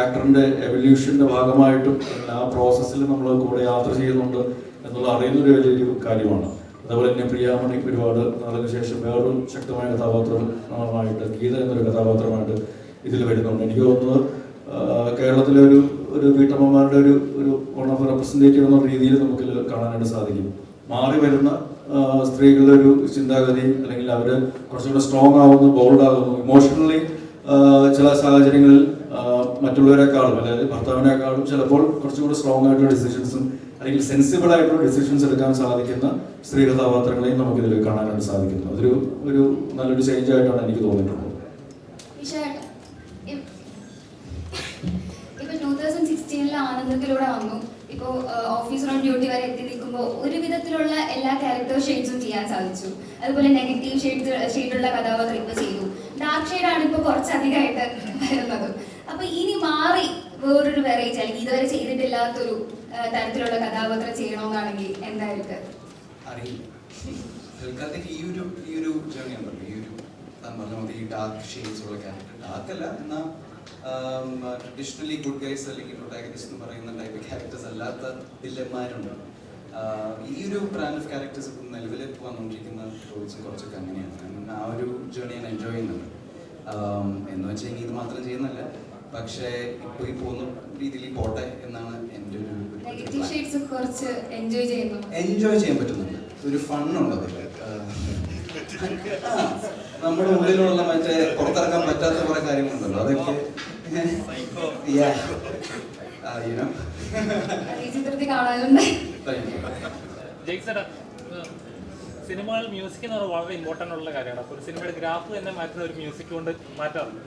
ആക്ടറിന്റെ എവല്യൂഷന്റെ ഭാഗമായിട്ടും ആ പ്രോസസ്സിൽ നമ്മൾ കൂടെ യാത്ര ചെയ്യുന്നുണ്ട് എന്നുള്ള അറിയുന്നൊരു വലിയൊരു കാര്യമാണ്. അതുപോലെ തന്നെ പ്രിയാമണി ഒരുപാട് നാളിന് ശേഷം വേറൊരു ശക്തമായ കഥാപാത്രമായിട്ട് ഗീത എന്നൊരു കഥാപാത്രമായിട്ട് ഇതിൽ വരുന്നുണ്ട്. എനിക്ക് തോന്നുന്നത് കേരളത്തിലെ ഒരു വീട്ടമ്മമാരുടെ ഒരു വൺ ഓഫ് റെപ്രസെൻറ്റേറ്റീവ് എന്ന രീതിയിൽ നമുക്ക് കാണാനായിട്ട് സാധിക്കും. മാറി വരുന്ന സ്ത്രീകളുടെ ഒരു ചിന്താഗതി, അല്ലെങ്കിൽ അവർ കുറച്ചുകൂടെ സ്ട്രോങ് ആവുന്നു, ബോൾഡ് ആകുന്നു, ഇമോഷണലി ചില സാഹചര്യങ്ങളിൽ മറ്റുള്ളവരെക്കാളും, അതായത് ഭർത്താവിനേക്കാളും ചിലപ്പോൾ കുറച്ചുകൂടി സ്ട്രോങ് ആയിട്ടുള്ള ഡിസിഷൻസും അല്ലെങ്കിൽ സെൻസിബിൾ ആയിട്ടുള്ള ഡിസിഷൻസ് എടുക്കാൻ സാധിക്കുന്ന സ്ത്രീ കഥാപാത്രങ്ങളെയും നമുക്കിതിൽ കാണാനായിട്ട് സാധിക്കുന്നു. ഒരു നല്ലൊരു ചേഞ്ച് ആയിട്ടാണ് എനിക്ക് തോന്നിയിട്ടുള്ളത്. ഇപ്പൊ 2016 ആനന്ദത്തിലൂടെ വന്നു. ഇപ്പോൾ ഓഫീസർ ഓൺ ഡ്യൂട്ടി വരെ എത്തി നിൽക്കുമ്പോൾ ഒരു വിധത്തിലുള്ള എല്ലാ ക്യാരക്ടർ ഷെയ്ഡ്സും ചെയ്യാൻ സാധിച്ചു. അതുപോലെ നെഗറ്റീവ് ഷെയ്ഡുള്ള കഥാപാത്രം ഇപ്പോൾ ചെയ്തു. ഡാർക്ക് ഷെയ്ഡാണ് ഇപ്പോൾ കുറച്ചധികമായിട്ട് വരുന്നത്. അപ്പോൾ ഇനി മാറി വേറൊരു വെറൈറ്റി അല്ലെങ്കിൽ ഇതുവരെ ചെയ്തിട്ടില്ലാത്തൊരു തരത്തിലുള്ള കഥാപാത്രം ചെയ്യണമെന്നാണെങ്കിൽ എന്തായിരിക്കും? അറിയില്ല. തൽക്കാലത്തേക്ക് ഈ ഒരു ജേർണി ഉണ്ടല്ലോ, ഈ ഒരു പറഞ്ഞ മതി ഈ ഡാർക്ക് ഷെയ്ഡ്സ് ഉള്ള ക്യാരക്ടർ, ഡാർക്ക് അല്ല എന്നാൽ ട്രഡീഷണലി ഗുഡ് ഗൈസ് അല്ലെങ്കിൽ പ്രൊട്ടാഗനിസ്റ്റ് എന്ന് പറയുന്ന ടൈപ്പ് ക്യാരക്ടേഴ്സ് അല്ലാത്ത വില്ലന്മാരുണ്ട്. ഈ ഒരു ബ്രാൻഡ് ഓഫ് ക്യാരക്ടേഴ്സ് ഇപ്പം നിലവിൽ വന്നുകൊണ്ടിരിക്കുന്ന റോൾസും കുറച്ചൊക്കെ അങ്ങനെയാണ്. ആ ഒരു ജേർണി ഞാൻ എൻജോയ് ചെയ്യുന്നുണ്ട്. എന്ന് വെച്ചാൽ ഇനി ഇത് മാത്രം ചെയ്യുന്നല്ല, പക്ഷേ ഇപ്പോൾ ഈ പോകുന്ന രീതിയിൽ പോട്ടെ എന്നാണ് എൻ്റെ ഒരു എൻജോയ് ചെയ്യാൻ പറ്റുന്നുണ്ട്. ഒരു ഫണ്ണുണ്ട് അതിൽ. നമ്മുടെ ഉള്ളിലുള്ള മറ്റേ പുറത്തിറക്കാൻ പറ്റാത്ത കുറെ കാര്യങ്ങളുണ്ടല്ലോ, അതൊക്കെ സിനിമകൾ മ്യൂസിക് എന്ന് പറയുന്നത് വളരെ ഇമ്പോർട്ടൻ്റ് ഉള്ള കാര്യമാണ്. അപ്പോൾ ഒരു സിനിമയുടെ ഗ്രാഫ് തന്നെ മാറ്റുന്ന ഒരു മ്യൂസിക് കൊണ്ട് മാറ്റാറുണ്ട്.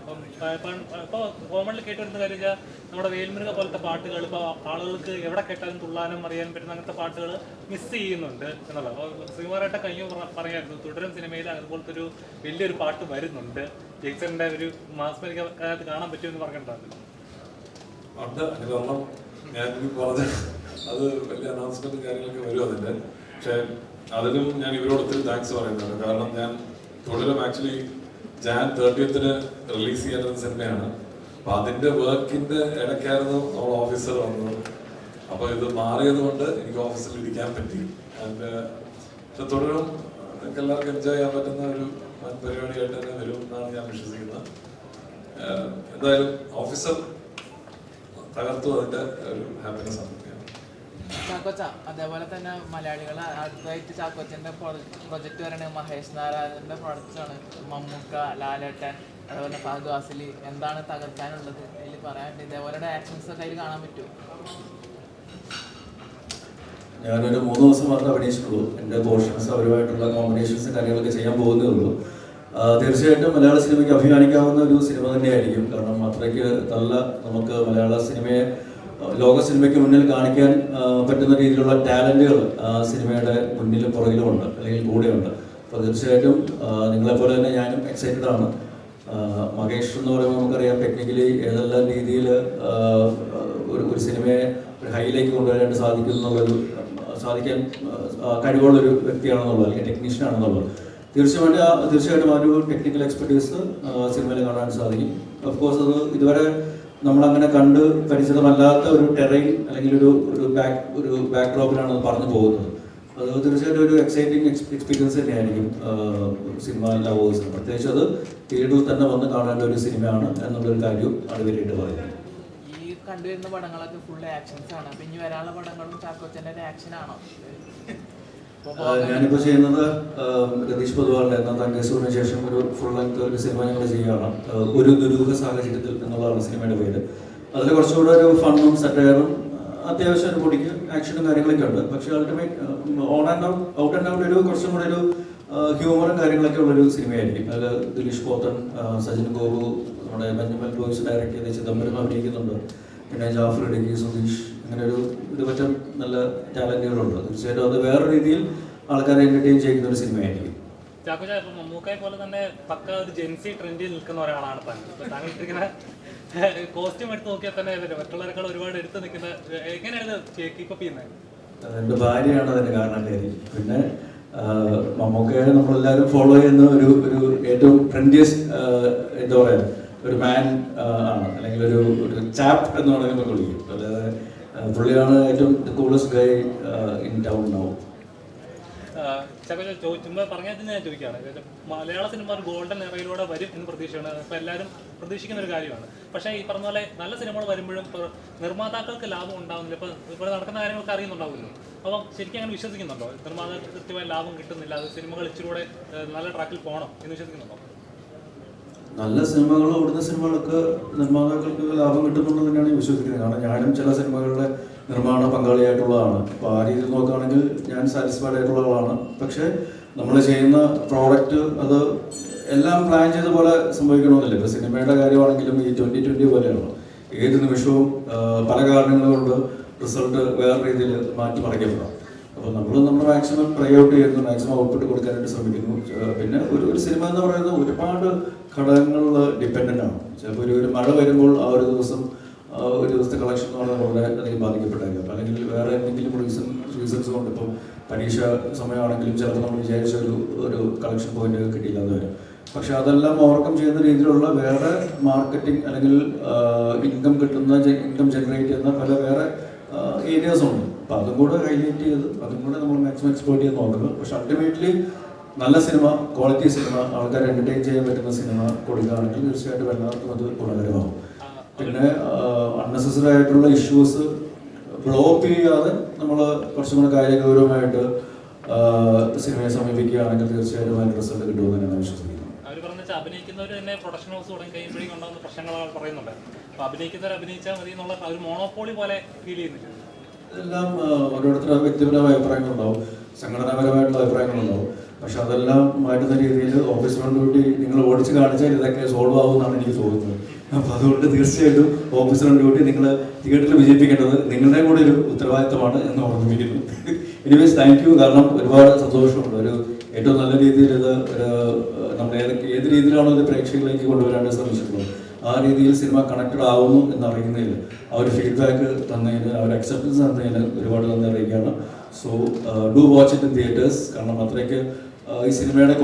ഇപ്പോൾ കോമൺലി കേട്ടുവരുന്ന കാര്യം വെച്ചാൽ നമ്മുടെ വേൽമുരുക പോലത്തെ പാട്ടുകൾ ഇപ്പോൾ ആളുകൾക്ക് എവിടെ കേട്ടാലും തുള്ളാനും അറിയാനും പറ്റുന്ന അങ്ങനത്തെ പാട്ടുകൾ മിസ് ചെയ്യുന്നുണ്ട് എന്നുള്ളത്. അപ്പോൾ ശ്രീകുമാരേട്ട കഴിഞ്ഞു പറയായിരുന്നു തുടരും സിനിമയിൽ അതുപോലത്തെ ഒരു വലിയൊരു പാട്ട് വരുന്നുണ്ട്. ജെയ്സറിൻ്റെ ഒരു മാസ്മരികത്ത് കാണാൻ പറ്റുമെന്ന് പറഞ്ഞിട്ടുണ്ടായിരുന്നു. ഞാൻ പറഞ്ഞ അത് വലിയ അനൗൺസ്മെന്റും കാര്യങ്ങളൊക്കെ വരും അതിൻ്റെ. പക്ഷേ അതിനും ഞാൻ ഇവരോട് ഒത്തിരി താങ്ക്സ് പറയുന്നുണ്ട്. കാരണം ഞാൻ തുടരും ആക്ച്വലി Jan 30th റിലീസ് ചെയ്യുന്ന സിനിമയാണ്. അപ്പം അതിൻ്റെ വർക്കിൻ്റെ ഇടയ്ക്കായിരുന്നു നമ്മൾ ഓഫീസർ വന്നത്. അപ്പോൾ ഇത് മാറിയത് കൊണ്ട് എനിക്ക് ഓഫീസിൽ ഇരിക്കാൻ പറ്റി. ആൻഡ് തുടരും നിങ്ങൾക്ക് എല്ലാവർക്കും എൻജോയ് ചെയ്യാൻ പറ്റുന്ന ഒരു പരിപാടിയായിട്ട് തന്നെ വരും എന്നാണ് ഞാൻ വിശ്വസിക്കുന്നത്. എന്തായാലും ഓഫീസർ തകർത്തു, അതിൻ്റെ ഒരു ഹാപ്പിനെസ് ആണ്. ചാക്കോച്ച അതേപോലെ തന്നെ മലയാളികൾ അടുത്തായിട്ട് ചാക്കോച്ചൻ്റെ പ്രൊജക്റ്റ് വരണത് മഹേഷ് നാരായണൻ്റെ പ്രൊഡക്ട്സാണ്. മമ്മൂക്ക, ലാലേട്ടൻ, അതുപോലെ ഫഹദ് ഫാസിൽ. എന്താണ് തകർക്കാനുള്ളത് അതിൽ പറയാനുണ്ട്? ഇതേപോലെ ആക്ഷൻസ് ഒക്കെ അതിൽ കാണാൻ പറ്റുമോ? ഞാനൊരു 3 ദിവസം മാത്രമേ അഭിനയിച്ചിട്ടുള്ളൂ. എൻ്റെ പോർഷൻസ് അവരുമായിട്ടുള്ള കോമ്പിനേഷൻസും കാര്യങ്ങളൊക്കെ ചെയ്യാൻ പോകുന്നേ ഉള്ളൂ. തീർച്ചയായിട്ടും മലയാള സിനിമയ്ക്ക് അഭിമാനിക്കാവുന്ന ഒരു സിനിമ തന്നെയായിരിക്കും. കാരണം അത്രയ്ക്ക് നല്ല നമുക്ക് മലയാള സിനിമയെ ലോക സിനിമയ്ക്ക് മുന്നിൽ കാണിക്കാൻ പറ്റുന്ന രീതിയിലുള്ള ടാലൻറ്റുകൾ സിനിമയുടെ മുന്നിലും പുറകിലുമുണ്ട്, അല്ലെങ്കിൽ കൂടെയുണ്ട്. അപ്പോൾ തീർച്ചയായിട്ടും നിങ്ങളെപ്പോലെ തന്നെ ഞാനും എക്സൈറ്റഡ് ആണ്. മഹേഷ് എന്ന് പറയുമ്പോൾ നമുക്കറിയാം ടെക്നിക്കലി ഏതെല്ലാം രീതിയിൽ ഒരു സിനിമയെ ഒരു ഹൈയിലേക്ക് കൊണ്ടുവരാനായിട്ട് സാധിക്കാൻ കഴിവുള്ളൊരു വ്യക്തിയാണെന്നുള്ളത്, അല്ലെങ്കിൽ ടെക്നീഷ്യനാണെന്നുള്ളത്. തീർച്ചയായിട്ടും ആ ഒരു ടെക്നിക്കൽ എക്സ്പെർട്ടീസ് സിനിമയിൽ കാണാൻ സാധിക്കും. ഓഫ് കോഴ്സ് അത് ഇതുവരെ നമ്മളങ്ങനെ കണ്ട് പരിചിതമല്ലാത്ത ഒരു ടെറൈൻ അല്ലെങ്കിൽ ഒരു ബാക്ക് ഡ്രോപ്പിലാണ് അത് പറഞ്ഞു പോകുന്നത്. അത് തീർച്ചയായിട്ടും ഒരു എക്സൈറ്റിംഗ് എക്സ്പീരിയൻസ് തന്നെയായിരിക്കും സിനിമ ലവേഴ്സിന്. പ്രത്യേകിച്ച് അത് തിയേറ്ററിൽ തന്നെ വന്ന് കാണേണ്ട ഒരു സിനിമയാണ് എന്നുള്ളൊരു കാര്യം അടിവരായിട്ട് പറയുന്നത്. ഈ കണ്ടുവരുന്ന പടങ്ങളൊക്കെ ഫുൾ ആക്ഷൻസ് ആണ്. അപ്പം ഇനി വരാനുള്ള പടങ്ങളും ചാക്കോച്ചൻ്റെ ഒരു ആക്ഷൻ ആണോ? ഞാനിപ്പോൾ ചെയ്യുന്നത് രതീഷ് പൊതുവാളുടെ തങ്കേശ്വറിന് ശേഷം ഒരു ഫുൾ ലെങ്ത് ഒരു സിനിമ ഞങ്ങൾ ചെയ്യുകയാണ്. ഒരു ദുരൂഹ സാഹചര്യത്തിൽ എന്നുള്ളതാണ് സിനിമയുടെ പേര്. അതിൽ കുറച്ചുകൂടെ ഒരു ഫണ്ണും സറ്റയറും അത്യാവശ്യം ഒരു പൊടിക്ക് ആക്ഷനും കാര്യങ്ങളൊക്കെ ഉണ്ട്. പക്ഷേ അൾട്ടിമേറ്റ് ഔട്ട് ആൻഡ് ഔട്ട് ഒരു കുറച്ചും കൂടെ ഒരു ഹ്യൂമറും കാര്യങ്ങളൊക്കെ ഉള്ളൊരു സിനിമയായിരിക്കും. അതിൽ ദിലീഷ് പോത്തൻ, സജിൻ ഗോപു, നമ്മുടെ ബെഞ്ചമിൻ ലോയ്സ് ഡയറക്റ്റ് ചെയ്ത് ചിദംബരം അഭിനയിക്കുന്നുണ്ട്. പിന്നെ ജാഫർ ഇടുക്കി, സുധീഷ്, അങ്ങനെ ഒരു പറ്റം നല്ല ടാലന്റുകളുണ്ട്. തീർച്ചയായിട്ടും അത് വേറെ രീതിയിൽ ആൾക്കാരെ എന്റർടൈൻ ചെയ്യുന്ന ഒരു സിനിമയായിരിക്കും. ചാക്കോച്ച ഇപ്പം മമ്മൂക്കയെ പോലെ തന്നെ പക്ക ഒരു ജെൻസി ട്രെൻഡിൽ നിൽക്കുന്ന ഒരാളാണ് താങ്കൾ. ഇപ്പം താങ്കൾ ഇട്ടിരിക്കുന്ന കോസ്റ്റ്യൂം എടുത്ത് നോക്കിയാൽ തന്നെ മറ്റുള്ളവരെക്കാൾ ഒരുപാട് എടുത്ത് നിൽക്കുന്ന എങ്ങനെയാണ് കീപ്പപ്പ് ചെയ്യുന്നത്? എൻ്റെ ഭാര്യയാണ് അതിന് കാരണക്കാരി. പിന്നെ മമ്മൂക്കയെ നമ്മളെല്ലാവരും ഫോളോ ചെയ്യുന്ന ഒരു ഏറ്റവും ട്രെൻഡിയസ്റ്റ് എന്താ പറയുക ഒരു മാൻ ആണ്, അല്ലെങ്കിൽ ഒരു ചാപ്പ് എന്ന് വേണമെങ്കിൽ നമ്മൾ വിളിക്കും. അതായത് പുള്ളിയാണ് ഏറ്റവും coolest Guy in town now. ചുമ്മാ പറഞ്ഞാൽ തന്നെ ഞാൻ ചോദിക്കുകയാണ്, മലയാള സിനിമ ഒരു ഗോൾഡൻ എറയിലൂടെ വരും എന്ന് പ്രതീക്ഷയാണ്. ഇപ്പോൾ എല്ലാവരും പ്രതീക്ഷിക്കുന്ന ഒരു കാര്യമാണ്. പക്ഷേ ഈ പറഞ്ഞ പോലെ നല്ല സിനിമകൾ വരുമ്പോഴും ഇപ്പോൾ നിർമ്മാതാക്കൾക്ക് ലാഭം ഉണ്ടാവുന്നില്ല. ഇപ്പോൾ നടക്കുന്ന കാര്യങ്ങളൊക്കെ അറിയുന്നുണ്ടാവുമല്ലോ. അപ്പം ശരിക്കും അങ്ങനെ വിശ്വസിക്കുന്നുണ്ടോ? നിർമ്മാതാക്കൾക്ക് കൃത്യമായ ലാഭം കിട്ടുന്നില്ല, അത് സിനിമകൾ ഇച്ചിലൂടെ നല്ല ട്രാക്കിൽ പോകണം എന്ന് വിശ്വസിക്കുന്നുണ്ടോ? നല്ല സിനിമകൾ, ഓടുന്ന സിനിമകളൊക്കെ നിർമ്മാതാക്കൾക്ക് ലാഭം കിട്ടുന്നുണ്ടെന്ന് തന്നെയാണ് വിശ്വസിക്കുന്നത്. കാരണം ഞാനും ചില സിനിമകളുടെ നിർമ്മാണ പങ്കാളിയായിട്ടുള്ളതാണ്. അപ്പോൾ ആ രീതിയിൽ നോക്കുകയാണെങ്കിൽ ഞാൻ സാറ്റിസ്ഫൈഡ് ആയിട്ടുള്ള ആളാണ്. പക്ഷേ നമ്മൾ ചെയ്യുന്ന പ്രോഡക്റ്റ് അത് എല്ലാം പ്ലാൻ ചെയ്ത പോലെ സംഭവിക്കണമെന്നില്ല. ഇപ്പോൾ സിനിമയുടെ കാര്യമാണെങ്കിലും ഈ 2020 പോലെയാണ്. ഏത് നിമിഷവും പല കാരണങ്ങൾ കൊണ്ട് റിസൾട്ട് വേറെ രീതിയിൽ മാറ്റി മറിക്കപ്പെടാം. അപ്പോൾ നമ്മൾ നമ്മുടെ മാക്സിമം ട്രൈ ഔട്ട് ചെയ്യുന്നു, മാക്സിമം ഔട്ട്പുട്ട് കൊടുക്കാനായിട്ട് ശ്രമിക്കുന്നു. പിന്നെ ഒരു സിനിമ എന്ന് പറയുന്നത് ഒരുപാട് ഘടകങ്ങളിൽ ഡിപ്പെൻഡൻ്റ് ആണ്. ചിലപ്പോൾ ഒരു മഴ വരുമ്പോൾ ആ ഒരു ദിവസത്തെ കളക്ഷൻ എന്ന് പറയുന്നത് വളരെയധികം ബാധിക്കപ്പെട്ടേക്കാം. അല്ലെങ്കിൽ വേറെ എന്തെങ്കിലും റീസൺസ് കൊണ്ട് ഇപ്പോൾ പരീക്ഷ സമയമാണെങ്കിലും ചിലപ്പോൾ നമ്മൾ വിചാരിച്ച ഒരു കളക്ഷൻ പോയിന്റ് കിട്ടിയില്ലാതെ വരും. പക്ഷെ അതെല്ലാം ഓവർകം ചെയ്യുന്ന രീതിയിലുള്ള വേറെ മാർക്കറ്റിംഗ് അല്ലെങ്കിൽ ഇൻകം ജനറേറ്റ് ചെയ്യുന്ന പല വേറെ ഏരിയാസ് ഉണ്ട്. അപ്പോൾ അതും കൂടെ ഹൈലൈറ്റ് ചെയ്ത് അതും കൂടെ നമ്മൾ മാക്സിമം എക്സ്പ്ലോർട്ട് ചെയ്ത് നോക്കുന്നത്. പക്ഷെ അൾട്ടിമേറ്റ്ലി നല്ല സിനിമ, ക്വാളിറ്റി സിനിമ, ആൾക്കാർ എൻ്റർടൈൻ ചെയ്യാൻ പറ്റുന്ന സിനിമ കൊടുക്കുകയാണെങ്കിൽ തീർച്ചയായിട്ടും എല്ലാവർക്കും അത് ഗുണകരമാകും. പിന്നെ അൺനെസസറി ആയിട്ടുള്ള ഇഷ്യൂസ് ബ്ലോ അപ്പ് ചെയ്യാതെ നമ്മൾ കുറച്ചും കൂടെ കാര്യഗൗരവമായിട്ട് സിനിമയെ സമീപിക്കുകയാണെങ്കിൽ തീർച്ചയായിട്ടും അതിൻ്റെ റിസൾട്ട് കിട്ടുമെന്ന് ഞാൻ വിശ്വസിക്കുന്നു. അവർ പറഞ്ഞ അഭിനയിക്കുന്നവർ തന്നെ പ്രൊഡക്ഷൻ ഹൗസ് തുടങ്ങി കഴിയുമ്പോഴേക്കും ഉണ്ടാകുന്ന പ്രശ്നങ്ങൾ പറയുന്നുണ്ട്. അപ്പോൾ അഭിനയിക്കുന്നവർ അഭിനയിച്ചാൽ മതി എന്നുള്ള ഒരു മോണോപോളി പോലെ ഫീൽ ചെയ്യുന്നില്ല. ഇതെല്ലാം ഓരോരുത്തരുടെ വ്യക്തിപരമായ അഭിപ്രായങ്ങളുണ്ടാവും, സംഘടനാപരമായിട്ടുള്ള അഭിപ്രായങ്ങളുണ്ടാവും. പക്ഷെ അതെല്ലാം മാറ്റുന്ന രീതിയിൽ ഓഫീസ് റൺ ഡ്യൂട്ടി നിങ്ങൾ ഓടിച്ച് കാണിച്ചാൽ ഇതൊക്കെ സോൾവ് ആവുമെന്നാണ് എനിക്ക് തോന്നുന്നത്. അപ്പോൾ അതുകൊണ്ട് തീർച്ചയായിട്ടും ഓഫീസ് റൺ ഡ്യൂട്ടി നിങ്ങൾ തിയേറ്ററിൽ വിജയിപ്പിക്കേണ്ടത് നിങ്ങളുടെ കൂടെ ഒരു ഉത്തരവാദിത്തമാണ് എന്ന് ഓർമ്മിപ്പിക്കുന്നു. Anyways thank you. കാരണം ഒരുപാട് സന്തോഷമുണ്ട്. ഒരു ഏറ്റവും നല്ല രീതിയിൽ ഇത് നമ്മൾ ഏത് രീതിയിലാണോ ഇത് പ്രേക്ഷകരിലേക്ക് കൊണ്ടുവരാൻ ശ്രമിച്ചിട്ടുള്ളത് ആ രീതിയിൽ സിനിമ കണക്റ്റഡ് ആവുന്നു എന്നറിയുന്നതിൽ ആ ഒരു ഫീഡ്ബാക്ക് തന്നതിന്, ആ ഒരു അക്സെപ്റ്റൻസ് തന്നതിന് ഒരുപാട് നന്ദി അറിയിക്കുകയാണ്. So do watch it in theatres. കാരണം അത്രയ്ക്ക് ഈ സിനിമയുടെ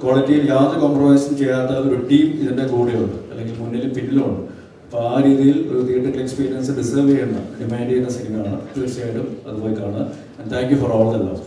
ക്വാളിറ്റിയിൽ യാതൊരു കോംപ്രമൈസും ചെയ്യാത്ത ഒരു ടീം ഇതിൻ്റെ കൂടെയുണ്ട്, അല്ലെങ്കിൽ മുന്നിലും പിന്നിലുമുണ്ട്. അപ്പോൾ ആ രീതിയിൽ ഒരു തിയേറ്ററിൽ എക്സ്പീരിയൻസ് ഡിസേർവ് ചെയ്യുന്ന, ഡിമാൻഡ് ചെയ്യുന്ന സിനിമയാണ്. തീർച്ചയായിട്ടും അത് പോയി കാണുക. And thank you for all the love.